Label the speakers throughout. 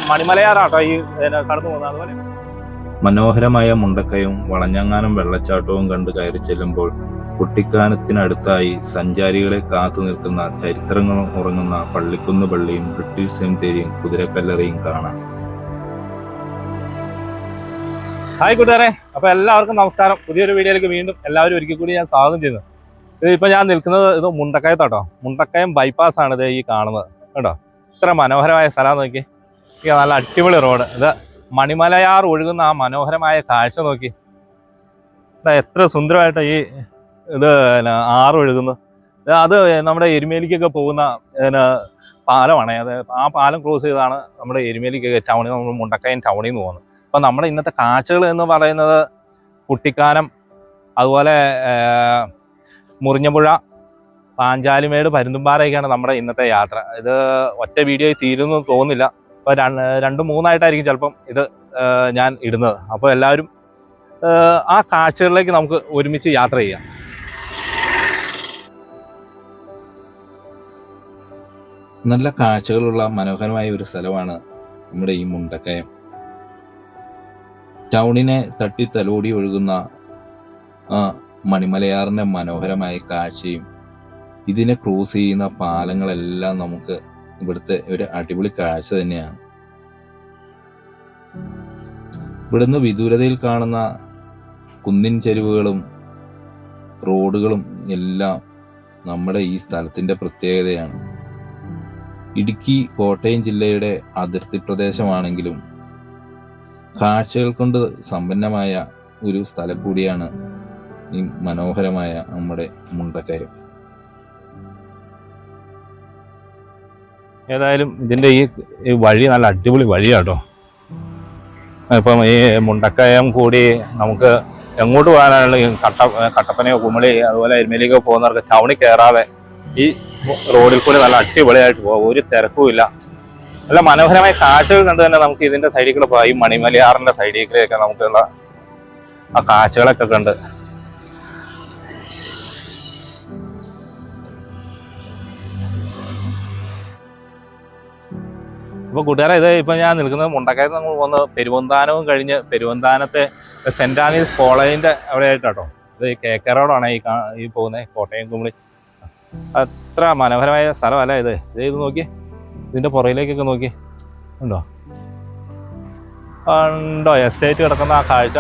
Speaker 1: മണിമലയാറാട്ടോ ഈ കടന്നു പോകുന്നത്. അതുപോലെ
Speaker 2: മനോഹരമായ മുണ്ടക്കയും വളഞ്ഞങ്ങാനം വെള്ളച്ചാട്ടവും കണ്ട് കയറി ചെല്ലുമ്പോൾ കുട്ടിക്കാനത്തിനടുത്തായി സഞ്ചാരികളെ കാത്തു നിൽക്കുന്ന ചരിത്രങ്ങളും ഉറങ്ങുന്ന പള്ളിക്കുന്ന് പള്ളിയും ബ്രിട്ടീഷ് സെമിത്തേരിയും കുതിരക്കല്ലറയും കാണാം.
Speaker 1: ഹായ് കൂട്ടുകാരെ, അപ്പൊ എല്ലാവർക്കും നമസ്കാരം. പുതിയൊരു വീഡിയോയിലേക്ക് വീണ്ടും എല്ലാവരും ഒരിക്കൽ കൂടി ഞാൻ സ്വാഗതം ചെയ്യുന്നു. ഇതിപ്പോൾ ഞാൻ നിൽക്കുന്നത് ഇത് മുണ്ടക്കയത്താട്ടോ. മുണ്ടക്കയം ബൈപ്പാസ് ആണ് ഇത് ഈ കാണുന്നത് കേട്ടോ. ഇത്ര മനോഹരമായ സ്ഥലം നോക്കി, നല്ല അടിപൊളി റോഡ്. ഇത് മണിമലയാർ ഒഴുകുന്ന ആ മനോഹരമായ കാഴ്ച നോക്കി, എത്ര സുന്ദരമായിട്ട് ഈ ഇത് ആറൊഴുകുന്നു. അത് നമ്മുടെ എരുമേലിക്കൊക്കെ പോകുന്ന പാലമാണ്. അത് ആ പാലം ക്രോസ് ചെയ്താണ് നമ്മുടെ എരുമേലിക്കൊക്കെ ടൗണിൽ നമ്മൾ മുണ്ടക്കയം ടൗണിൽ നിന്ന് പോകുന്നത്. അപ്പം നമ്മുടെ ഇന്നത്തെ കാഴ്ചകൾ എന്ന് പറയുന്നത് കുട്ടിക്കാനം, അതുപോലെ മുറിഞ്ഞപുഴ, പാഞ്ചാലിമേട്, പരുന്തുംപാറയൊക്കെയാണ് നമ്മുടെ ഇന്നത്തെ യാത്ര. ഇത് ഒറ്റ വീഡിയോയിൽ തീരുമെന്ന് തോന്നുന്നില്ല. അപ്പോൾ 2-3 ചിലപ്പം ഇത് ഞാൻ ഇടുന്നത്. അപ്പോൾ എല്ലാവരും ആ കാഴ്ചകളിലേക്ക് നമുക്ക് ഒരുമിച്ച് യാത്ര ചെയ്യാം.
Speaker 2: നല്ല കാഴ്ചകളുള്ള മനോഹരമായ ഒരു സ്ഥലമാണ് നമ്മുടെ ഈ മുണ്ടക്കയം. ടൗണിനെ തട്ടി തലോടി ഒഴുകുന്ന ആ മണിമലയാറിൻ്റെ മനോഹരമായ കാഴ്ചയും ഇതിനെ ക്രോസ് ചെയ്യുന്ന പാലങ്ങളെല്ലാം നമുക്ക് ഇവിടുത്തെ ഒരു അടിപൊളി കാഴ്ച തന്നെയാണ്. ഇവിടുന്ന് വിദൂരതയിൽ കാണുന്ന കുന്നിൻ ചെരുവുകളും റോഡുകളും എല്ലാം നമ്മുടെ ഈ സ്ഥലത്തിൻ്റെ പ്രത്യേകതയാണ്. ഇടുക്കി കോട്ടയം ജില്ലയുടെ അതിർത്തി പ്രദേശമാണെങ്കിലും കാഴ്ചകൾ കൊണ്ട് സമ്പന്നമായ ഒരു സ്ഥലം കൂടിയാണ് ഈ മനോഹരമായ നമ്മുടെ മുണ്ടക്കയം.
Speaker 1: ഏതായാലും ഇതിൻ്റെ ഈ വഴി നല്ല അടിപൊളി വഴിയാട്ടോ. ഇപ്പം ഈ മുണ്ടക്കയം കൂടി നമുക്ക് എങ്ങോട്ട് പോകാനാണ് കട്ടപ്പനയോ കുമളി അതുപോലെ എരുമേലിക്കോ പോകുന്നവർക്ക് ടൗണിൽ കയറാതെ ഈ റോഡിൽ കൂടി നല്ല അടിപൊളിയായിട്ട് പോകും. ഒരു തിരക്കുമില്ല. നല്ല മനോഹരമായ കാഴ്ചകൾ കണ്ട് തന്നെ നമുക്ക് ഇതിൻ്റെ സൈഡിൽ കൂടെ പോകാം. ഈ മണിമലയാറിൻ്റെ സൈഡിൽ കൂടെയൊക്കെ നമുക്കുള്ള ആ കാഴ്ചകളൊക്കെ കണ്ട് ഇപ്പോൾ കൂട്ടുകാരെ, ഇത് ഇപ്പം ഞാൻ നിൽക്കുന്നത് മുണ്ടക്കയത്ത് നമ്മൾ പോകുന്നത് പെരുവന്താനവും കഴിഞ്ഞ് പെരുവന്താനത്തെ സെൻറ് ആനീസ് കോളേജിൻ്റെ അവിടെ ആയിട്ടാട്ടോ. ഇത് KK റോഡാണ് ഈ പോകുന്നത്, കോട്ടയം കുമളി. അത്ര മനോഹരമായ സ്ഥലമല്ല ഇത്. ഇത് നോക്കി, ഇതിൻ്റെ പുറയിലേക്കൊക്കെ നോക്കി, ഉണ്ടോ ഉണ്ടോ എസ്റ്റേറ്റ് കിടക്കുന്ന ആ കാഴ്ച.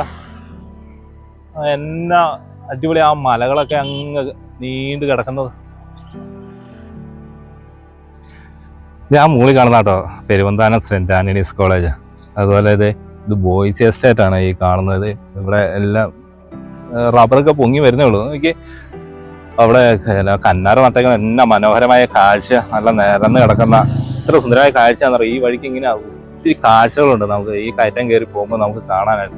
Speaker 1: എന്നാ അടിപൊളി. ആ മലകളൊക്കെ അങ്ങ് നീണ്ടു കിടക്കുന്നത്. ഞാൻ മുകളിൽ കാണുന്ന കേട്ടോ പെരുവന്താനം സെൻറ് ആൻ്റണീസ് കോളേജ്. അതുപോലെ ഇത് ബോയ്സ് എസ്റ്റേറ്റ് ആണ് ഈ കാണുന്നത്. ഇവിടെ എല്ലാം റബ്ബറൊക്കെ പൊങ്ങി വരുന്നേ ഉള്ളൂ. എനിക്ക് അവിടെ കന്നാര നട്ടേക്കുന്ന എന്നാ മനോഹരമായ കാഴ്ച. നല്ല നിരന്ന് കിടക്കുന്ന ഇത്ര സുന്ദരമായ കാഴ്ച എന്ന് പറയും. ഈ വഴിക്ക് ഇങ്ങനെ ഒത്തിരി കാഴ്ചകളുണ്ട് നമുക്ക് ഈ കയറ്റം കയറി പോകുമ്പോൾ നമുക്ക് കാണാനായിട്ട്.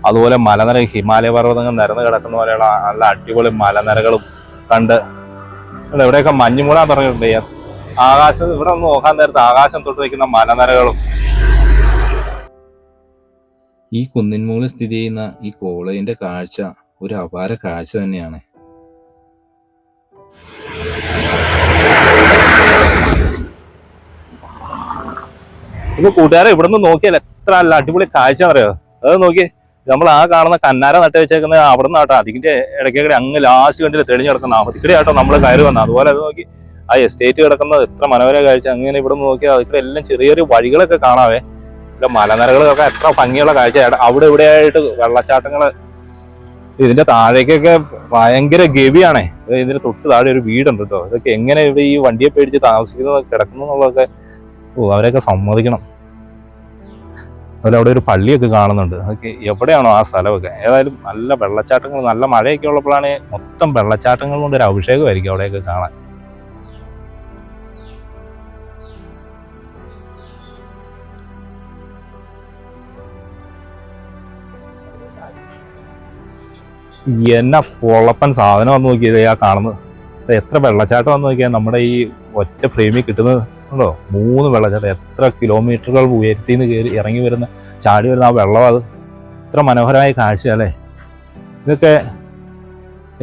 Speaker 1: അതുപോലെ മലനിര, ഹിമാലയ പർവ്വതങ്ങൾ നിരന്ന് കിടക്കുന്ന പോലെയുള്ള നല്ല അടിപൊളി മലനിരകളും കണ്ട് എവിടെയൊക്കെ മഞ്ഞുമൂടാൻ പറഞ്ഞിട്ടുണ്ട്. ആകാശം ഇവിടെ ഒന്ന് നോക്കാൻ നേരത്ത് ആകാശം തൊട്ട് വയ്ക്കുന്ന മലനിരകളും.
Speaker 2: ഈ കുന്നിൻമുകളിൽ സ്ഥിതി ചെയ്യുന്ന ഈ കോളേജിന്റെ കാഴ്ച ഒരു അപാര കാഴ്ച തന്നെയാണ്.
Speaker 1: ഇപ്പൊ കൂട്ടുകാരെ, ഇവിടെ നിന്ന് നോക്കിയാൽ എത്ര നല്ല അടിപൊളി കാഴ്ച അറിയോ. അത് നോക്കി, നമ്മൾ ആ കാണുന്ന കന്നാര നട്ട് വെച്ചേക്കുന്ന അവിടെ നിന്നാട്ടോ അതിന്റെ ഇടയ്ക്കൊക്കെ അങ്ങ് ലാസ്റ്റ് കണ്ടില്ല തെളിഞ്ഞു കിടക്കുന്ന അതിക്കടെ ആട്ടോ നമ്മൾ കയറി വന്നത്. അതുപോലെ അത് നോക്കി ആ എസ്റ്റേറ്റ് കിടക്കുന്നത് എത്ര മനോഹര കാഴ്ച. അങ്ങനെ ഇവിടെ നിന്ന് നോക്കിയാൽ അതിൽ എല്ലാം ചെറിയ ചെറിയ വഴികളൊക്കെ കാണാവേ. ഇവിടെ മലനിരകളൊക്കെ എത്ര ഭംഗിയുള്ള കാഴ്ച. അവിടെ ഇവിടെയായിട്ട് വെള്ളച്ചാട്ടങ്ങള്. ഇതിന്റെ താഴേക്കൊക്കെ ഭയങ്കര ഗവിയാണേ. ഇതിന്റെ തൊട്ട് താഴെ ഒരു വീടുണ്ട് കേട്ടോ. ഇതൊക്കെ എങ്ങനെ ഇവിടെ ഈ വണ്ടിയെ പേടിച്ച് താമസിക്കുന്നത് കിടക്കുന്നു എന്നുള്ളതൊക്കെ അവരെയൊക്കെ സമ്മതിക്കണം. അതുപോലെ അവിടെ ഒരു പള്ളിയൊക്കെ കാണുന്നുണ്ട്. അതൊക്കെ എവിടെയാണോ ആ സ്ഥലമൊക്കെ. ഏതായാലും നല്ല വെള്ളച്ചാട്ടങ്ങൾ, നല്ല മഴയൊക്കെ ഉള്ളപ്പോഴാണ് മൊത്തം വെള്ളച്ചാട്ടങ്ങൾ കൊണ്ടൊരു അഭിഷേകമായിരിക്കും അവിടെയൊക്കെ കാണാൻ. എന്നാ പൊളപ്പൻ സാധനം വന്ന് നോക്കിയത് ആ കാണുന്നത്. എത്ര വെള്ളച്ചാട്ടം വന്ന് നോക്കിയാൽ നമ്മുടെ ഈ ഒറ്റ ഫ്രെയിമിൽ കിട്ടുന്നത് ഉണ്ടോ. 3 വെള്ളച്ചാട്ടം. എത്ര കിലോമീറ്ററുകൾ ഉയർത്തിന്ന് കയറി ഇറങ്ങി വരുന്ന ചാടി വരുന്ന ആ വെള്ളം. അത് ഇത്ര മനോഹരമായ കാഴ്ച അല്ലേ. ഇതൊക്കെ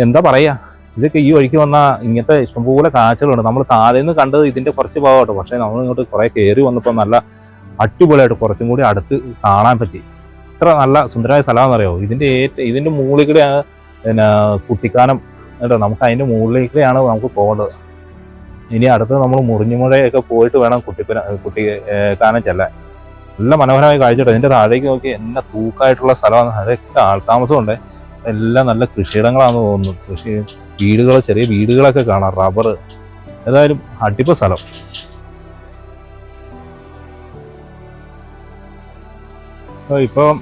Speaker 1: എന്താ പറയുക, ഇതൊക്കെ ഈ വഴിക്ക് വന്ന ഇങ്ങനത്തെ ഇഷ്ടംപോലെ കാഴ്ചകളുണ്ട്. നമ്മൾ താഴെ നിന്ന് കണ്ടത് ഇതിൻ്റെ കുറച്ച് ഭാഗമാട്ടോ. പക്ഷേ നമ്മൾ ഇങ്ങോട്ട് കുറേ കയറി വന്നപ്പോൾ നല്ല അടിപൊളിയായിട്ട് കുറച്ചും കൂടി അടുത്ത് കാണാൻ പറ്റി. ഇത്ര നല്ല സുന്ദരമായ സ്ഥലമാണെന്നറിയോ. ഇതിൻ്റെ മുകളിൽ കൂടെയാണ് പിന്നെ കുട്ടിക്കാനം കേട്ടോ. നമുക്ക് അതിൻ്റെ മുകളിലേക്കാണ് നമുക്ക് പോകേണ്ടത്. ഇനി അടുത്ത് നമ്മൾ മുറിഞ്ഞുമുഴയൊക്കെ പോയിട്ട് വേണം കുട്ടിക്കാനം ചെല്ലാൻ. നല്ല മനോഹരമായി കാഴ്ച. ഇതിൻ്റെ താഴേക്ക് നോക്കി എന്നെ തൂക്കായിട്ടുള്ള സ്ഥലമാണ്. അതൊക്കെ ആൾത്താമസമുണ്ട്. എല്ലാം നല്ല കൃഷിയിടങ്ങളാണെന്ന് തോന്നുന്നു. വീടുകൾ, ചെറിയ വീടുകളൊക്കെ കാണാം, റബ്ബർ. ഏതായാലും അടിപൊളി സ്ഥലം. ഇപ്പം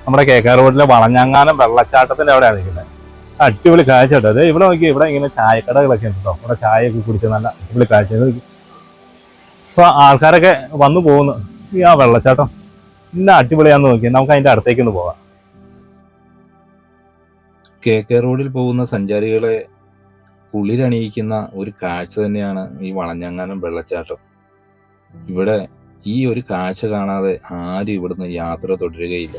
Speaker 1: നമ്മുടെ കേക്കാർ റോഡിലെ വളഞ്ഞങ്ങാനം വെള്ളച്ചാട്ടത്തിൻ്റെ അവിടെയാണ് നിൽക്കുന്നത്. അടിപൊളി കാഴ്ച കേട്ടോ. അത് ഇവിടെ നോക്കി, ഇവിടെ ഇങ്ങനെ ചായക്കടകളൊക്കെ ഉണ്ട് കേട്ടോ. ഇവിടെ ചായയൊക്കെ കുടിച്ച് നല്ല അടിപൊളി കാഴ്ച. ഇപ്പോൾ ആൾക്കാരൊക്കെ വന്നു പോകുന്നു. ഈ ആ വെള്ളച്ചാട്ടം ഇന്ന അടിപൊളിയാന്ന് നോക്കി. നമുക്ക് അതിൻ്റെ അടുത്തേക്കൊന്ന് പോകാം.
Speaker 2: KK റോഡിൽ പോകുന്ന സഞ്ചാരികളെ കുളിരണിയിക്കുന്ന ഒരു കാഴ്ച തന്നെയാണ് ഈ വളഞ്ഞങ്ങാനം വെള്ളച്ചാട്ടം. ഇവിടെ ഈ ഒരു കാഴ്ച കാണാതെ ആരും ഇവിടുന്ന് യാത്ര തുടരുകയില്ല.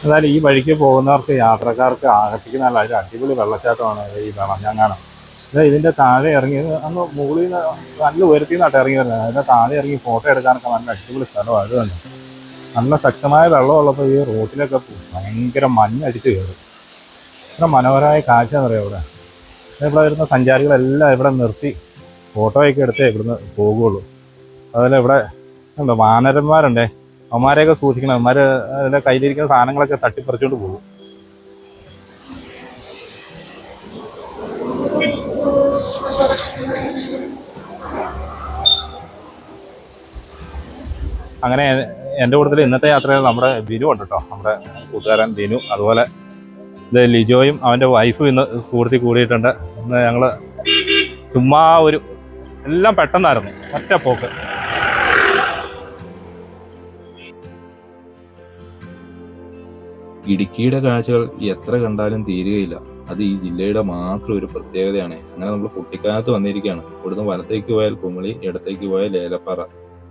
Speaker 1: എന്നാലും ഈ വഴിക്ക് പോകുന്നവർക്ക്, യാത്രക്കാർക്ക് ആകർഷിക്കുന്ന നല്ല ഒരു അടിപൊളി വെള്ളച്ചാട്ടമാണ് ഈ വളഞ്ഞങ്ങാനം. ഇതിൻ്റെ താഴെ ഇറങ്ങി അങ്ങ് മുകളിൽ നിന്ന് നല്ല ഉയരത്തിൽ നിന്നായിട്ട് ഇറങ്ങി വരുന്നത്. അതിൻ്റെ താഴെ ഇറങ്ങി ഫോട്ടോ എടുക്കാനൊക്കെ നല്ല അടിപൊളി സ്ഥലമാണ്. അത് തന്നെ നല്ല ശക്തമായ വെള്ളമുള്ളപ്പോൾ ഈ റോട്ടിലൊക്കെ ഭയങ്കര മഞ്ഞടിച്ച് കയറും. ഇത്ര മനോഹരമായ കാഴ്ച എന്ന് പറയാം. ഇവിടെ വരുന്ന സഞ്ചാരികളെല്ലാം ഇവിടെ നിർത്തി ഫോട്ടോയൊക്കെ എടുത്തേ ഇവിടുന്ന് പോകുള്ളൂ. അതുപോലെ ഇവിടെ ഉണ്ട് വാനരന്മാരുണ്ടേ. അവന്മാരെയൊക്കെ സൂക്ഷിക്കണം. അവന്മാർ അതിൻ്റെ കയ്യിലിരിക്കുന്ന സാധനങ്ങളൊക്കെ തട്ടിപ്പറിച്ചുകൊണ്ട് പോകും. അങ്ങനെ എൻ്റെ കൂട്ടത്തിൽ ഇന്നത്തെ യാത്രയിൽ നമ്മുടെ ബിനു ഉണ്ട് കേട്ടോ. നമ്മുടെ കൂട്ടുകാരൻ ബിനു. അതുപോലെ ഇത് ലിജോയും അവൻ്റെ വൈഫും ഇന്ന് കൂടിയിട്ടുണ്ട്. ഇന്ന് ഞങ്ങൾ ചുമ്മാ എല്ലാം പെട്ടെന്നായിരുന്നു, ഒറ്റ പോക്ക്.
Speaker 2: ഇടുക്കിയുടെ കാഴ്ചകൾ എത്ര കണ്ടാലും തീരുകയില്ല. അത് ഈ ജില്ലയുടെ മാത്രം ഒരു പ്രത്യേകതയാണ്. അങ്ങനെ നമ്മൾ കുട്ടിക്കാനത്ത് വന്നിരിക്കുകയാണ്. ഇവിടുന്ന് വലത്തേക്ക് പോയാൽ കുമളി, ഇടത്തേക്ക് പോയാൽ ഏലപ്പാറ.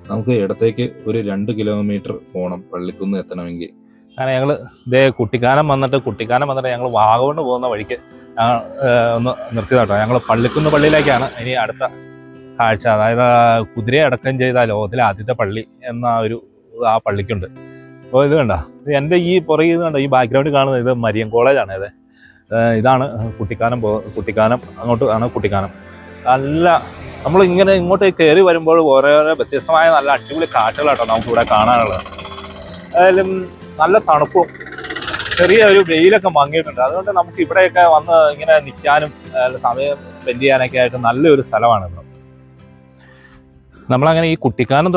Speaker 2: നമുക്ക് ഇടത്തേക്ക് ഒരു 2 കിലോമീറ്റർ പോകണം പള്ളിക്കുന്ന് എത്തണമെങ്കിൽ.
Speaker 1: അങ്ങനെ ഞങ്ങൾ കുട്ടിക്കാനം വന്നിട്ട് ഞങ്ങൾ വാഗമണ് പോകുന്ന വഴിക്ക് ഒന്ന് നിർത്തിയതാട്ടോ. ഞങ്ങൾ പള്ളിക്കുന്ന് പള്ളിയിലേക്കാണ് ഇനി അടുത്ത കാഴ്ച. അതായത് കുതിരയെ അടക്കം ചെയ്ത ലോകത്തിലെ ആദ്യത്തെ പള്ളി എന്ന ആ പള്ളിക്കുണ്ട്. അപ്പോൾ ഇത് കണ്ട, എൻ്റെ ഈ പുറകിൽ കണ്ട ഈ ബാക്ക്ഗ്രൗണ്ടിൽ കാണുന്നത് ഇത് മരിയം കോളേജാണ്. ഇതാണ് കുട്ടിക്കാനം അങ്ങോട്ട് ആണ് കുട്ടിക്കാനം. നല്ല നമ്മൾ ഇങ്ങോട്ട് കയറി വരുമ്പോൾ ഓരോരോ വ്യത്യസ്തമായ നല്ല അടിപൊളി കാഴ്ചകളാട്ടോ നമുക്കിവിടെ കാണാനുള്ളത്. ഏതായാലും നല്ല തണുപ്പും ചെറിയ ഒരു വെയിലൊക്കെ മങ്ങിയിട്ടുണ്ട്. അതുകൊണ്ട് നമുക്ക് ഇവിടെയൊക്കെ വന്ന് ഇങ്ങനെ നിൽക്കാനും സമയം സ്പെൻഡ് ചെയ്യാനൊക്കെ ആയിട്ട് നല്ലൊരു സ്ഥലമാണ് ഇവിടെ. നമ്മളങ്ങനെ ഈ കുട്ടിക്കാനം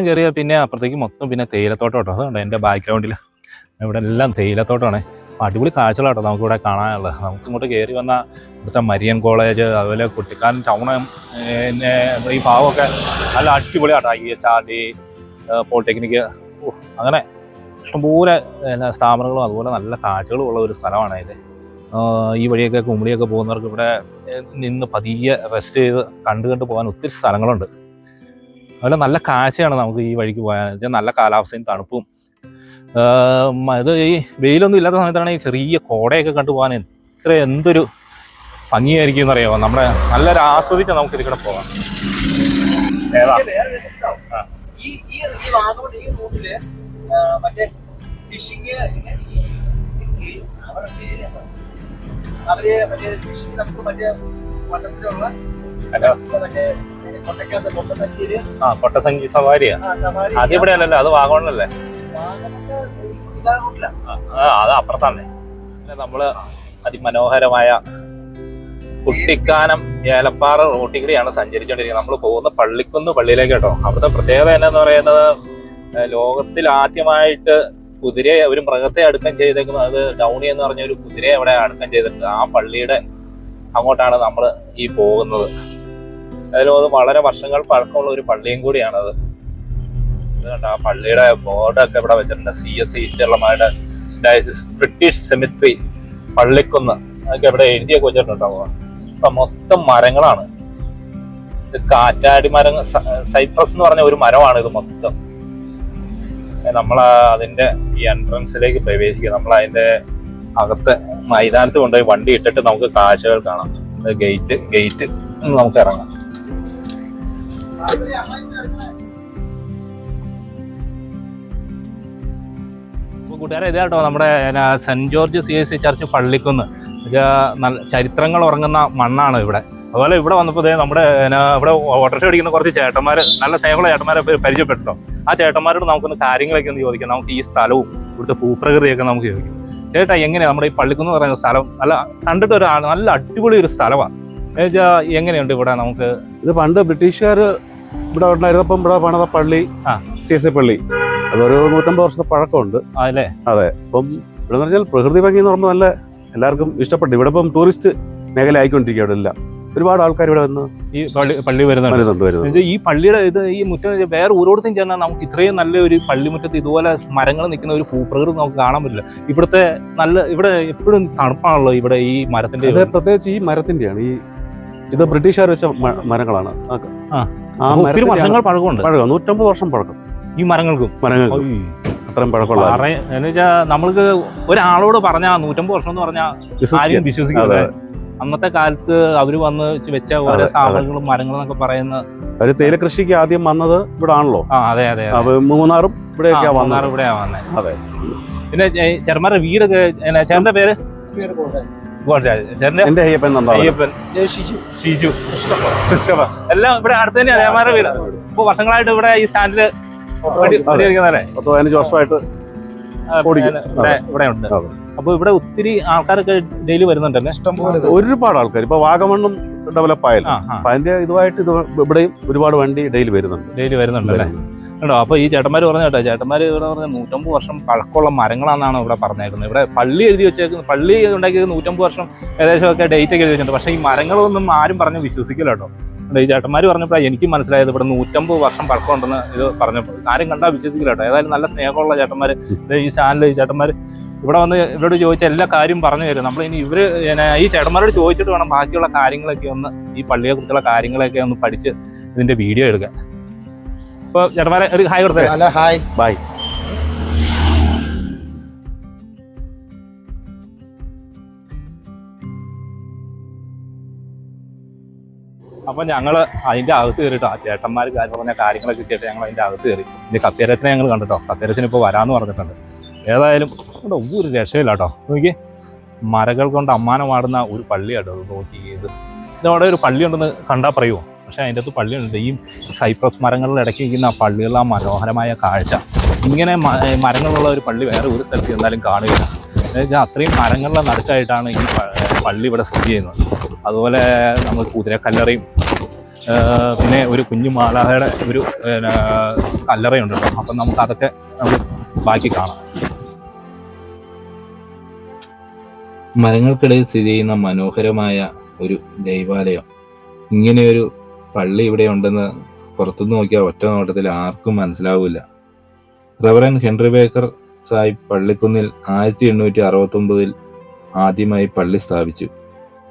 Speaker 1: കയറിയാൽ പിന്നെ അപ്പുറത്തേക്ക് മൊത്തം പിന്നെ തേയിലത്തോട്ടം കേട്ടോ. അതുകൊണ്ട് എൻ്റെ ബാക്ക്ഗ്രൗണ്ടിൽ ഇവിടെ എല്ലാം തേയിലത്തോട്ടമാണ്. അടിപൊളി കാഴ്ചകളാട്ടോ നമുക്കിവിടെ കാണാനുള്ളത്. നമുക്ക് ഇങ്ങോട്ട് കയറി വന്ന ഇവിടുത്തെ മരിയൻ കോളേജ്, അതുപോലെ കുട്ടിക്കാനം ടൗണും പിന്നെ ഈ ഭാഗമൊക്കെ നല്ല അടിപൊളിയാട്ടോ. IHRD, പോളിടെക്നിക്ക്, അങ്ങനെ ഇഷ്ടംപോലെ സ്ഥാപനങ്ങളും അതുപോലെ നല്ല കാഴ്ചകളും ഉള്ള ഒരു സ്ഥലമാണ് ഇത്. ഈ വഴിയൊക്കെ കുമളിയൊക്കെ പോകുന്നവർക്ക് ഇവിടെ നിന്ന് പതിയെ റെസ്റ്റ് ചെയ്ത് കണ്ടു പോകാൻ ഒത്തിരി സ്ഥലങ്ങളുണ്ട്. അതുപോലെ നല്ല കാഴ്ചയാണ് നമുക്ക് ഈ വഴിക്ക് പോകാൻ. നല്ല കാലാവസ്ഥയും തണുപ്പും. ഇത് ഈ വെയിലൊന്നും ഇല്ലാത്ത സമയത്താണെങ്കിൽ ചെറിയ കോടയൊക്കെ കണ്ടുപോകാൻ എന്തൊരു ഭംഗിയായിരിക്കും എന്നറിയാമോ. നമ്മുടെ നല്ലൊരു ആസ്വദിച്ച് നമുക്ക് ഇതിൽ കൂടെ പോകാം. കൊട്ടസഞ്ചി സവാരിയാ. അതിവിടെ അല്ലല്ലോ, അത് വാഗമണിലല്ലേ? അത് അപ്പുറത്താണേ. നമ്മള് അതിമനോഹരമായ കുട്ടിക്കാനം ഏലപ്പാറ റോട്ടിൽ കൂടിയാണ് സഞ്ചരിച്ചുകൊണ്ടിരിക്കുന്നത്. നമ്മൾ പോകുന്ന പള്ളിക്കുന്ന് പള്ളിയിലേക്ക് കേട്ടോ. അവിടുത്തെ പ്രത്യേകത എന്നാന്ന് പറയുന്നത്, ലോകത്തിൽ ആദ്യമായിട്ട് കുതിരയെ, ഒരു മൃഗത്തെ അടക്കം ചെയ്തേക്കുന്നത്, അത് ഡൗണി എന്ന് പറഞ്ഞ ഒരു കുതിരയെ അവിടെ അടക്കം ചെയ്തിട്ടുണ്ട്. ആ പള്ളിയുടെ അങ്ങോട്ടാണ് നമ്മൾ ഈ പോകുന്നത്. അതിലും അത് വളരെ വർഷങ്ങൾ പഴക്കമുള്ള ഒരു പള്ളിയും കൂടിയാണത്. ഇത് കണ്ട, ആ പള്ളിയുടെ ബോർഡൊക്കെ ഇവിടെ വെച്ചിട്ടുണ്ട്. CS ഈസ്റ്റ് കേരളമായിട്ട് ഡയസിസ് ബ്രിട്ടീഷ് സെമിട്രി പള്ളിക്കുന്ന് അതൊക്കെ ഇവിടെ എഴുതിയൊക്കെ വെച്ചിട്ടുണ്ടാവുക. ഇപ്പൊ മൊത്തം മരങ്ങളാണ്. ഇത് കാറ്റാടി മരം, സൈപ്രസ് എന്ന് പറഞ്ഞ ഒരു മരമാണ് ഇത് മൊത്തം. നമ്മൾ അതിന്റെ ഈ എൻട്രൻസിലേക്ക് പ്രവേശിക്കുക. നമ്മൾ അതിന്റെ അകത്ത് മൈതാനത്ത് കൊണ്ടുപോയി വണ്ടി ഇട്ടിട്ട് നമുക്ക് കാഴ്ചകൾ കാണാം. ഗേറ്റ് നമുക്ക് ഇറങ്ങാം. അപ്പോൾ കൂട്ടുകാരെ ഇതാട്ടോ നമ്മുടെ saint George CIC church Pallikkunnu നല്ല ചരിത്രങ്ങൾ ഉറങ്ങുന്ന മണ്ണാണ് ഇവിടെ. അതുപോലെ ഇവിടെ വന്നപ്പോൾ നമ്മുടെ ഇവിടെ ഓട്ടോറിക്ഷ ഓടിക്കുന്ന കുറച്ച് ചേട്ടന്മാർ, നല്ല സ്നേഹമുള്ള ചേട്ടന്മാരെ പരിചയപ്പെട്ടോ. ആ ചേട്ടന്മാരോട് നമുക്കൊന്ന് കാര്യങ്ങളൊക്കെ ഒന്ന് ചോദിക്കാം. നമുക്ക് ഈ സ്ഥലവും ഇവിടുത്തെ ഭൂപ്രകൃതിയൊക്കെ നമുക്ക് ചോദിക്കാം. ചേട്ടാ, എങ്ങനെയാണ് നമ്മുടെ ഈ പള്ളിക്കുന്ന് പറയുന്ന സ്ഥലം? നല്ല കണ്ടിട്ട് ഒരു നല്ല അടിപൊളി ഒരു സ്ഥലമാണ്. എങ്ങനെയുണ്ട് ഇവിടെ? നമുക്ക്
Speaker 3: ഇത് പണ്ട് ബ്രിട്ടീഷുകാർ ഇവിടെ ഉണ്ടായിരുന്നപ്പം ഇവിടെ പണിത പള്ളി, CIC പള്ളി, അതൊരു 150 വർഷത്തെ പഴക്കമുണ്ട്.
Speaker 1: അല്ലേ?
Speaker 3: അതെ. അപ്പം ഇവിടെ പറഞ്ഞാൽ പ്രകൃതി ഭംഗി എന്ന് പറയുമ്പോൾ നല്ല എല്ലാവർക്കും ഇഷ്ടപ്പെട്ടു. ഇവിടെ ഇപ്പം ടൂറിസ്റ്റ് മേഖല ആയിക്കൊണ്ടിരിക്കുക. ഇവിടെ എല്ലാം ഒരുപാട് ആൾക്കാർ ഇവിടെ വന്ന്
Speaker 1: ഈ പള്ളി വരുന്നുണ്ട്. ഈ പള്ളിയുടെ ഈ മുറ്റം വേറെ ഓരോരുത്തരും ചെന്നാൽ നമുക്ക് ഇത്രയും നല്ല ഒരു പള്ളിമുറ്റത്ത് ഇതുപോലെ മരങ്ങൾ നിൽക്കുന്ന ഒരു ഭൂപ്രകൃതി നമുക്ക് കാണാൻ പറ്റില്ല. ഇവിടുത്തെ ഇവിടെ എപ്പോഴും തണുപ്പാണല്ലോ ഇവിടെ ഈ മരത്തിന്റെ.
Speaker 3: പ്രത്യേകിച്ച് ഈ മരത്തിന്റെയാണ് ഇത് ബ്രിട്ടീഷുകാർ വെച്ച മരങ്ങളാണ്.
Speaker 1: ഒത്തിരി വർഷങ്ങൾ പഴക്കമുണ്ട്.
Speaker 3: 150 വർഷം പഴക്കം
Speaker 1: ഈ മരങ്ങൾക്കും
Speaker 3: അത്രയും പഴക്കമുള്ള.
Speaker 1: എന്നുവെച്ചാൽ നമ്മൾക്ക് ഒരാളോട് പറഞ്ഞാൽ 150 വർഷം എന്ന് പറഞ്ഞാൽ ആരും വിശ്വസിക്കുന്നത്. അന്നത്തെ കാലത്ത് അവര് വന്ന് വെച്ച ഓരോ സാധനങ്ങളും മരങ്ങളും എന്നൊക്കെ പറയുന്ന
Speaker 3: ഒരു തേയില കൃഷിക്ക് ആദ്യം വന്നത് ഇവിടെ ആണല്ലോ.
Speaker 1: അതെ.
Speaker 3: മൂന്നാറും ഇവിടെയൊക്കെയാ വന്നത്.
Speaker 1: അതെ. പിന്നെ ചേട്ടന്മാരുടെ വീടൊക്കെ ചേട്ടന്റെ പേര്?
Speaker 3: എന്റെ അയ്യപ്പൻ
Speaker 1: ഷിജു എല്ലാം ഇവിടെ അടുത്ത് തന്നെയാണ് ചേട്ടന്മാരുടെ വീട്. ഇപ്പൊ വർഷങ്ങളായിട്ട് ഇവിടെ ഈ സ്റ്റാൻഡില്
Speaker 3: 15 വർഷമായിട്ട്
Speaker 1: ഇവിടെ ഉണ്ട്. അപ്പൊ ഇവിടെ ഒത്തിരി ആൾക്കാരൊക്കെ ഡെയിലി വരുന്നുണ്ടല്ലേ?
Speaker 3: ഒരുപാട് ആൾക്കാർ. ഇപ്പൊ വാഗമണ്ണും ഡെവലപ്പ് ആയാലും അപ്പൊ അതിന്റെ ഇതുമായിട്ട് ഇവിടെയും ഒരുപാട് വണ്ടി ഡെയിലി വരുന്നുണ്ടല്ലേ? കേട്ടോ. അപ്പൊ ഈ ചേട്ടന്മാർ പറഞ്ഞ കേട്ടോ, ചേട്ടന്മാർ ഇവിടെ പറഞ്ഞ 150 വർഷം പഴക്കമുള്ള മരങ്ങളാണെന്നാണ് ഇവിടെ പറഞ്ഞേക്കുന്നത്. ഇവിടെ പള്ളി എഴുതി വെച്ചേക്കുന്നത്, പള്ളി ഉണ്ടാക്കിയത് 150 വർഷം ഏകദേശം ഒക്കെ ഡേറ്റ് ഒക്കെ എഴുതി വെച്ചിട്ടുണ്ട്. പക്ഷേ ഈ മരങ്ങളൊന്നും ആരും പറഞ്ഞ് വിശ്വസിക്കില്ല കേട്ടോ. ഈ ചേട്ടന്മാർ പറഞ്ഞപ്പോഴാണ് എനിക്ക് മനസ്സിലായത് ഇവിടെ 150 വർഷം പഴക്കമുണ്ടെന്ന് ഇത് പറഞ്ഞപ്പോൾ. ആരും കണ്ടാൽ വിശ്വസിക്കില്ല കേട്ടോ. ഏതായാലും നല്ല സ്നേഹമുള്ള ചേട്ടന്മാർ. ഈ ചാനലിൽ ഈ ചേട്ടന്മാർ ഇവിടെ വന്ന് ഇവരോട് ചോദിച്ച എല്ലാ കാര്യം പറഞ്ഞു തരും. നമ്മൾ ഇനി ഈ ചേട്ടന്മാരോട് ചോദിച്ചിട്ട് വേണം ബാക്കിയുള്ള കാര്യങ്ങളൊക്കെ ഒന്ന്, ഈ പള്ളിയെ കുറിച്ചുള്ള കാര്യങ്ങളൊക്കെ ഒന്ന് പഠിച്ച് ഇതിന്റെ വീഡിയോ എടുക്കാൻ. അപ്പൊ ചേട്ടന്മാരെ ഒരു ഹായ് കൊടുത്തേ. Hi, bye.
Speaker 1: അപ്പൊ ഞങ്ങള് അതിന്റെ അകത്ത് കയറിട്ടോ. ചേട്ടന്മാർ പറഞ്ഞ കാര്യങ്ങളൊക്കെ കേട്ട് ഞങ്ങൾ അതിന്റെ അകത്ത് കയറി. ഇനി കത്തേരത്തിനെ ഞങ്ങൾ കണ്ടിട്ടോ. കത്തേരത്തിന് ഇപ്പോൾ വരാമെന്ന് പറഞ്ഞിട്ടുണ്ട്. ഏതായാലും ഇവിടെ ഒരു രക്ഷയില്ല കേട്ടോ. നോക്കി, മരകൾ കൊണ്ട് അമ്മാനമാടുന്ന ഒരു പള്ളിയാട്ടോ. നോക്കി, ഇതവിടെ ഒരു പള്ളി ഉണ്ടെന്ന് കണ്ടാൽ പറയുമോ? പക്ഷെ അതിൻ്റെ അകത്ത് പള്ളിയുണ്ട്. ഈ സൈപ്രസ് മരങ്ങളുടെ ഇടയ്ക്ക് ഇരിക്കുന്ന ആ പള്ളികളുടെ ആ മനോഹരമായ കാഴ്ച, ഇങ്ങനെ മരങ്ങളുള്ള ഒരു പള്ളി വേറെ ഒരു സ്ഥലത്ത് എന്തായാലും കാണുകയില്ല. എന്നുവെച്ചാൽ അത്രയും മരങ്ങളുടെ നടുക്കായിട്ടാണ് ഈ പള്ളി ഇവിടെ സ്ഥിതി ചെയ്യുന്നത്. അതുപോലെ നമ്മൾ കുതിരക്കല്ലറയും പിന്നെ ഒരു കുഞ്ഞു മാലാഹയുടെ ഒരു കല്ലറയുണ്ട് കേട്ടോ. അപ്പം നമുക്ക് അതൊക്കെ നമുക്ക് ബാക്കി കാണാം.
Speaker 2: മരങ്ങൾക്കിടയിൽ സ്ഥിതി ചെയ്യുന്ന മനോഹരമായ ഒരു ദൈവാലയം. ഇങ്ങനെയൊരു പള്ളി ഇവിടെ ഉണ്ടെന്ന് പുറത്തുനിന്ന് നോക്കിയാൽ ഒറ്റ നോട്ടത്തിൽ ആർക്കും മനസ്സിലാവില്ല. റവറൻ ഹെൻറി ബേക്കർ സാഹിബ് പള്ളിക്കുന്നിൽ 1869 ആദ്യമായി പള്ളി സ്ഥാപിച്ചു.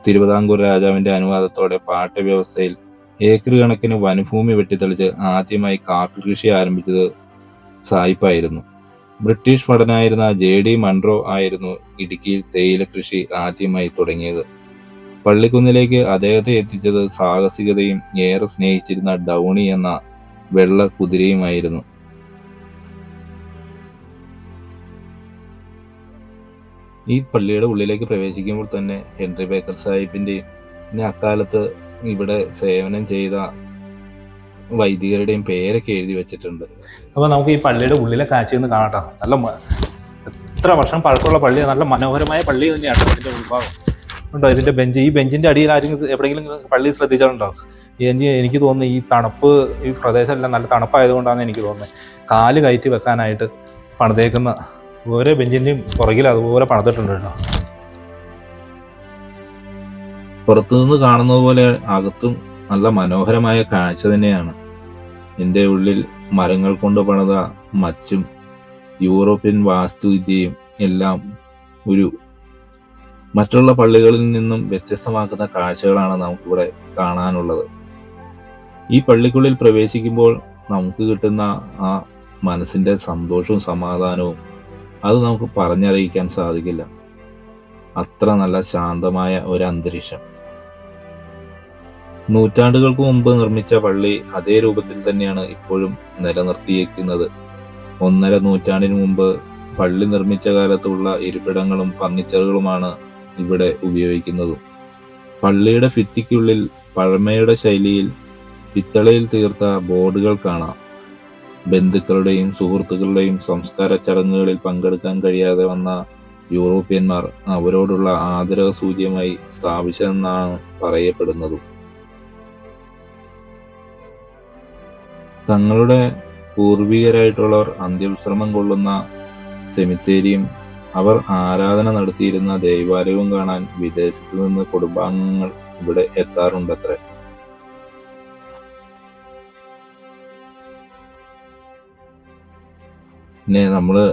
Speaker 2: തിരുവിതാംകൂർ രാജാവിന്റെ അനുവാദത്തോടെ പാട്ടവ്യവസ്ഥയിൽ ഏക്കർ കണക്കിന് വനഭൂമി വെട്ടിത്തെളിച്ച് ആദ്യമായി കാപ്പി കൃഷി ആരംഭിച്ചത് സായിപ്പായിരുന്നു. ബ്രിട്ടീഷ് ഭടനായിരുന്ന JD മൺറോ ആയിരുന്നു ഇടുക്കിയിൽ തേയില കൃഷി ആദ്യമായി തുടങ്ങിയത്. പള്ളിക്കുന്നിലേക്ക് അദ്ദേഹത്തെ എത്തിച്ചത് സാഹസികതയും ഏറെ സ്നേഹിച്ചിരുന്ന ഡൗണി എന്ന വെള്ള കുതിരയുമായിരുന്നു. ഈ പള്ളിയുടെ ഉള്ളിലേക്ക് പ്രവേശിക്കുമ്പോൾ തന്നെ ഹെൻറി ബേക്കർ സാഹിബിന്റെയും പിന്നെ അക്കാലത്ത് ഇവിടെ സേവനം ചെയ്ത വൈദികരുടെയും പേരൊക്കെ എഴുതി വെച്ചിട്ടുണ്ട്.
Speaker 1: അപ്പോൾ നമുക്ക് ഈ പള്ളിയുടെ ഉള്ളിലെ കാഴ്ചയൊന്ന് കാണാട്ടോ. നല്ല എത്ര വർഷം പഴക്കമുള്ള പള്ളി, നല്ല മനോഹരമായ പള്ളി തന്നെയാണ് ഇതിന്റെ ഉൾഭാഗം. ഉണ്ടോ ഇതിന്റെ ബെഞ്ച്? ഈ ബെഞ്ചിന്റെ അടിയിൽ ആരെങ്കിലും എവിടെയെങ്കിലും പള്ളി ശ്രദ്ധിച്ചിട്ടുണ്ടോ? എനിക്ക് തോന്നുന്നു ഈ തണുപ്പ്, ഈ പ്രദേശമെല്ലാം നല്ല തണുപ്പായതുകൊണ്ടാണ് എനിക്ക് തോന്നുന്നത് കാല് കയറ്റി വെക്കാനായിട്ട് പണിതേക്കുന്ന ഓരോ ബെഞ്ചിന്റെയും പുറകിൽ അതുപോലെ പണിതിട്ടുണ്ട് കേട്ടോ.
Speaker 2: പുറത്തുനിന്ന് കാണുന്നത് പോലെ അകത്തും നല്ല മനോഹരമായ കാഴ്ച തന്നെയാണ്. ഇതിന്റെ ഉള്ളിൽ മരങ്ങൾ കൊണ്ട് പണിത മച്ചും യൂറോപ്യൻ വാസ്തുവിദ്യയും എല്ലാം ഒരു മറ്റുള്ള പള്ളികളിൽ നിന്നും വ്യത്യസ്തമാക്കുന്ന കാഴ്ചകളാണ് നമുക്കിവിടെ കാണാനുള്ളത്. ഈ പള്ളിക്കുള്ളിൽ പ്രവേശിക്കുമ്പോൾ നമുക്ക് കിട്ടുന്ന ആ മനസ്സിന്റെ സന്തോഷവും സമാധാനവും അത് നമുക്ക് പറഞ്ഞറിയിക്കാൻ സാധിക്കില്ല. അത്ര നല്ല ശാന്തമായ ഒരു അന്തരീക്ഷം. നൂറ്റാണ്ടുകൾക്ക് മുമ്പ് നിർമ്മിച്ച പള്ളി അതേ രൂപത്തിൽ തന്നെയാണ് ഇപ്പോഴും നിലനിർത്തിയിരിക്കുന്നത്. 1.5 നൂറ്റാണ്ടിന് മുമ്പ് പള്ളി നിർമ്മിച്ച കാലത്തുള്ള ഇരിപ്പിടങ്ങളും ഫർണിച്ചറുകളുമാണ് ഇവിടെ ഉപയോഗിക്കുന്നത്. പള്ളിയുടെ ഭിത്തിക്കുള്ളിൽ പഴമയുടെ ശൈലിയിൽ പിത്തളയിൽ തീർത്ത ബോർഡുകൾ കാണാം. ബന്ധുക്കളുടെയും സുഹൃത്തുക്കളുടെയും സംസ്കാര ചടങ്ങുകളിൽ പങ്കെടുക്കാൻ കഴിയാതെ വന്ന യൂറോപ്യന്മാർ അവരോടുള്ള ആദരവ് സൂചകമായി സ്ഥാപിച്ചതെന്നാണ് പറയപ്പെടുന്നത്. തങ്ങളുടെ പൂർവികരായിട്ടുള്ളവർ അന്ത്യവിശ്രമം കൊള്ളുന്ന സെമിത്തേരിയും അവർ ആരാധന നടത്തിയിരുന്ന ദൈവാലയവും കാണാൻ വിദേശത്തു നിന്ന് കുടുംബാംഗങ്ങൾ ഇവിടെ എത്താറുണ്ടത്രേ. പിന്നെ നമ്മള്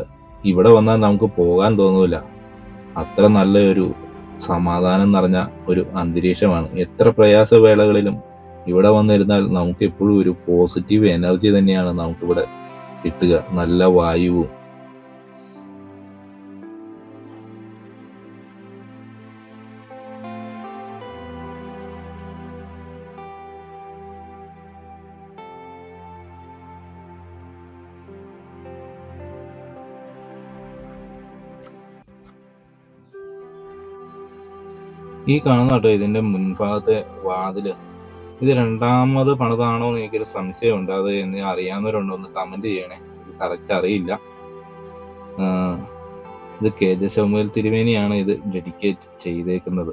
Speaker 2: ഇവിടെ വന്നാൽ നമുക്ക് പോകാൻ തോന്നൂല. അത്ര നല്ല ഒരു സമാധാനം നിറഞ്ഞ ഒരു അന്തരീക്ഷമാണ്. എത്ര പ്രയാസവേളകളിലും ഇവിടെ വന്നിരുന്നാൽ നമുക്ക് എപ്പോഴും ഒരു പോസിറ്റീവ് എനർജി തന്നെയാണ് നമുക്കിവിടെ കിട്ടുക. നല്ല വായുവും. ഈ കാണുന്ന കേട്ടോ ഇതിന്റെ മുൻഭാഗത്തെ വാതില്, ഇത് രണ്ടാമത് പണിതാണോ എന്ന് എനിക്കൊരു സംശയമുണ്ട്. അത് എന്ന് അറിയാവുന്നവരുണ്ടോ ഒന്ന് കമന്റ് ചെയ്യണേ. ഇത് കറക്റ്റ് അറിയില്ല. ഇത് KJ ശമുവേൽ തിരുമേനിയാണ് ഇത് ഡെഡിക്കേറ്റ് ചെയ്തേക്കുന്നത്.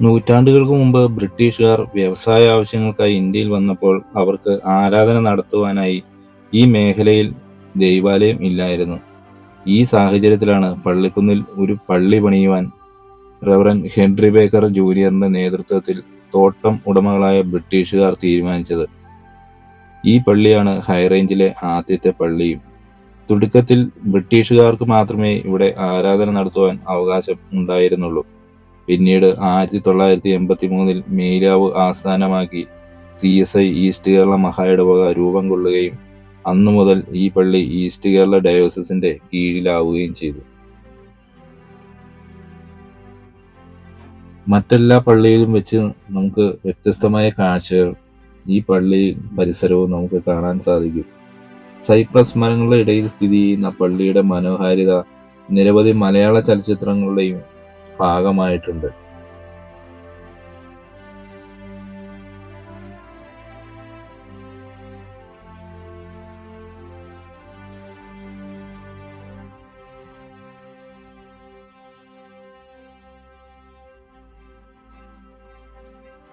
Speaker 2: നൂറ്റാണ്ടുകൾക്ക് മുമ്പ് ബ്രിട്ടീഷുകാർ വ്യവസായ ആവശ്യങ്ങൾക്കായി ഇന്ത്യയിൽ വന്നപ്പോൾ അവർക്ക് ആരാധന നടത്തുവാനായി ഈ മേഖലയിൽ ദൈവാലയം ഇല്ലായിരുന്നു. ഈ സാഹചര്യത്തിലാണ് പള്ളിക്കുന്നിൽ ഒരു പള്ളി പണിയുവാൻ റവറൻ ഹെൻറി ബേക്കർ ജൂനിയറിന്റെ നേതൃത്വത്തിൽ തോട്ടം ഉടമകളായ ബ്രിട്ടീഷുകാർ തീരുമാനിച്ചത്. ഈ പള്ളിയാണ് ഹൈറേഞ്ചിലെ ആദ്യത്തെ പള്ളിയും. തുടക്കത്തിൽ ബ്രിട്ടീഷുകാർക്ക് മാത്രമേ ഇവിടെ ആരാധന നടത്തുവാൻ അവകാശം ഉണ്ടായിരുന്നുള്ളൂ. പിന്നീട് 1983 മേലാവ് ആസ്ഥാനമാക്കി CSI ഈസ്റ്റ് കേരള മഹായിടവക രൂപം കൊള്ളുകയും അന്നു മുതൽ ഈ പള്ളി ഈസ്റ്റ് കേരള ഡയോസിസിന്റെ കീഴിലാവുകയും ചെയ്തു. മറ്റെല്ലാ പള്ളിയിലും വെച്ച് നമുക്ക് വ്യത്യസ്തമായ കാഴ്ചകൾ ഈ പള്ളി പരിസരവും നമുക്ക് കാണാൻ സാധിക്കും. സൈപ്രസ് മരങ്ങളുടെ ഇടയിൽ സ്ഥിതി ചെയ്യുന്ന പള്ളിയുടെ മനോഹാരിത നിരവധി മലയാള ചലച്ചിത്രങ്ങളുടെയും ഭാഗമായിട്ടുണ്ട്.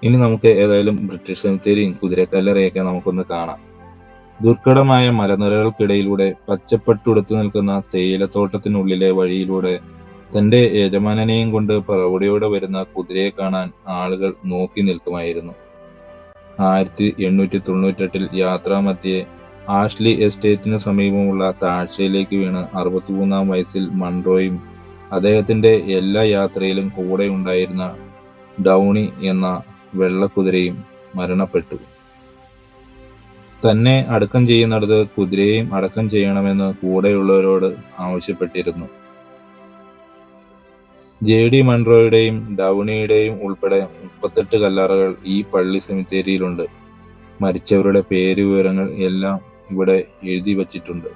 Speaker 2: ഇനി നമുക്ക് ഏതായാലും ബ്രിട്ടീഷ് സെമിത്തേരിയും കുതിരക്കല്ലറയൊക്കെ നമുക്കൊന്ന് കാണാം. ദുർഘടമായ മലനിരകൾക്കിടയിലൂടെ പച്ചപ്പട്ടുടുത്തു നിൽക്കുന്ന തേയിലത്തോട്ടത്തിനുള്ളിലെ വഴിയിലൂടെ തന്റെ യജമാനനെയും കൊണ്ട് പ്രൗഢിയോടെ വരുന്ന കുതിരയെ കാണാൻ ആളുകൾ നോക്കി നിൽക്കുമായിരുന്നു. 1898 യാത്രാമധ്യേ ആഷ്ലി എസ്റ്റേറ്റിന് സമീപമുള്ള താഴ്ചയിലേക്ക് വീണ് 63-ാം വയസ്സിൽ മൺറോയും അദ്ദേഹത്തിന്റെ എല്ലാ യാത്രയിലും കൂടെ ഉണ്ടായിരുന്ന ഡൗണി എന്ന വെള്ളക്കുതിരയും മരണപ്പെട്ടു. തന്നെ അടക്കം ചെയ്യുന്നിടത്ത് കുതിരയെയും അടക്കം ചെയ്യണമെന്ന് കൂടെയുള്ളവരോട് ആവശ്യപ്പെട്ടിരുന്നു. JD മൺറോയുടെയും ഡൗണിയുടെയും ഉൾപ്പെടെ 38 കല്ലറകൾ ഈ പള്ളി സെമിത്തേരിയിലുണ്ട്. മരിച്ചവരുടെ പേര് വിവരങ്ങൾ എല്ലാം ഇവിടെ എഴുതി വച്ചിട്ടുണ്ട്.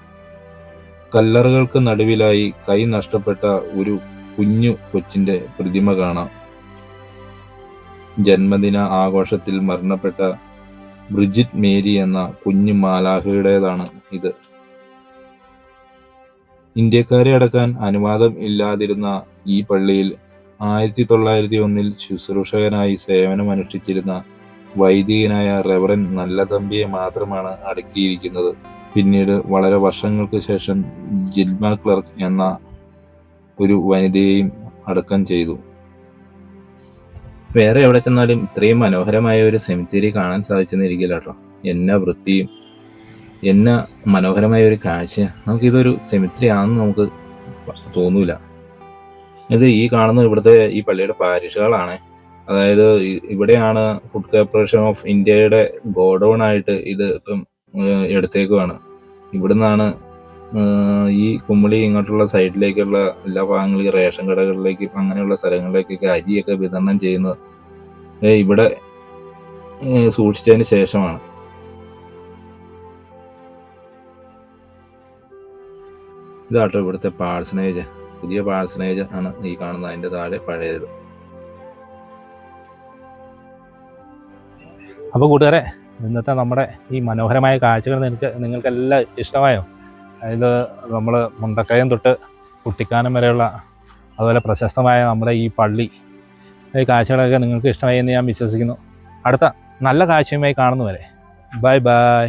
Speaker 2: കല്ലറകൾക്ക് നടുവിലായി കൈ നഷ്ടപ്പെട്ട ഒരു കുഞ്ഞു കൊച്ചിന്റെ പ്രതിമ കാണാം. ജന്മദിന ആഘോഷത്തിൽ മരണപ്പെട്ട ബ്രിജിറ്റ് മേരി എന്ന കുഞ്ഞു മാലാഖയുടേതാണ് ഇത്. ഇന്ത്യക്കാരെ അടക്കാൻ അനുവാദം ഇല്ലാതിരുന്ന ഈ പള്ളിയിൽ 1901 ശുശ്രൂഷകനായി സേവനമനുഷ്ഠിച്ചിരുന്ന വൈദികനായ റെവറൻ നല്ലതമ്പിയെ മാത്രമാണ് അടക്കിയിരിക്കുന്നത്. പിന്നീട് വളരെ വർഷങ്ങൾക്ക് ശേഷം ജിൽമ ക്ലർക്ക് എന്ന ഒരു വനിതയെയും അടക്കം ചെയ്തു. വേറെ എവിടെ ചെന്നാലും ഇത്രയും മനോഹരമായ ഒരു സെമിത്തേരി കാണാൻ സാധിച്ചെന്നിരിക്കില്ല കേട്ടോ. എന്നാ വൃത്തിയും എന്നാ മനോഹരമായ ഒരു കാഴ്ച. നമുക്കിതൊരു സെമിത്തേരി ആണെന്ന് നമുക്ക് തോന്നൂല. ഇത് ഈ കാണുന്ന ഇവിടുത്തെ ഈ പള്ളിയുടെ പാരിഷുകളാണ്. അതായത് ഇവിടെയാണ് ഫുഡ് കോർപ്പറേഷൻ ഓഫ് ഇന്ത്യയുടെ ഗോഡൌൺ ആയിട്ട് ഇത് ഇപ്പം എടുത്തേക്കുവാണ്. ഇവിടുന്നാണ് ഈ കുമ്മളി ഇങ്ങോട്ടുള്ള സൈഡിലേക്കുള്ള എല്ലാ ഭാഗങ്ങളിലും റേഷൻ കടകളിലേക്ക് അങ്ങനെയുള്ള സ്ഥലങ്ങളിലേക്കൊക്കെ അരിയൊക്കെ വിതരണം ചെയ്യുന്നത് ഇവിടെ സൂക്ഷിച്ചതിന് ശേഷമാണ്. ഇതാട്ടോ ഇവിടുത്തെ പാഴ്സണേജ്. പുതിയ പാഴ്സണേജ് ആണ് ഈ കാണുന്നത്. അതിൻ്റെ താഴെ പഴയത്.
Speaker 1: അപ്പോൾ കൂട്ടുകാരെ, ഇന്നത്തെ നമ്മുടെ ഈ മനോഹരമായ കാഴ്ചകൾ നിങ്ങൾക്കെല്ലാം ഇഷ്ടമായോ? അതിൽ നമ്മൾ മുണ്ടക്കയം തൊട്ട് കുട്ടിക്കാനം വരെയുള്ള അതുപോലെ പ്രശസ്തമായ നമ്മുടെ ഈ പള്ളി, ഈ കാഴ്ചകളൊക്കെ നിങ്ങൾക്ക് ഇഷ്ടമായി എന്ന് ഞാൻ വിശ്വസിക്കുന്നു. അടുത്ത നല്ല കാഴ്ചയുമായി കാണുന്നവരെ ബൈ ബൈ.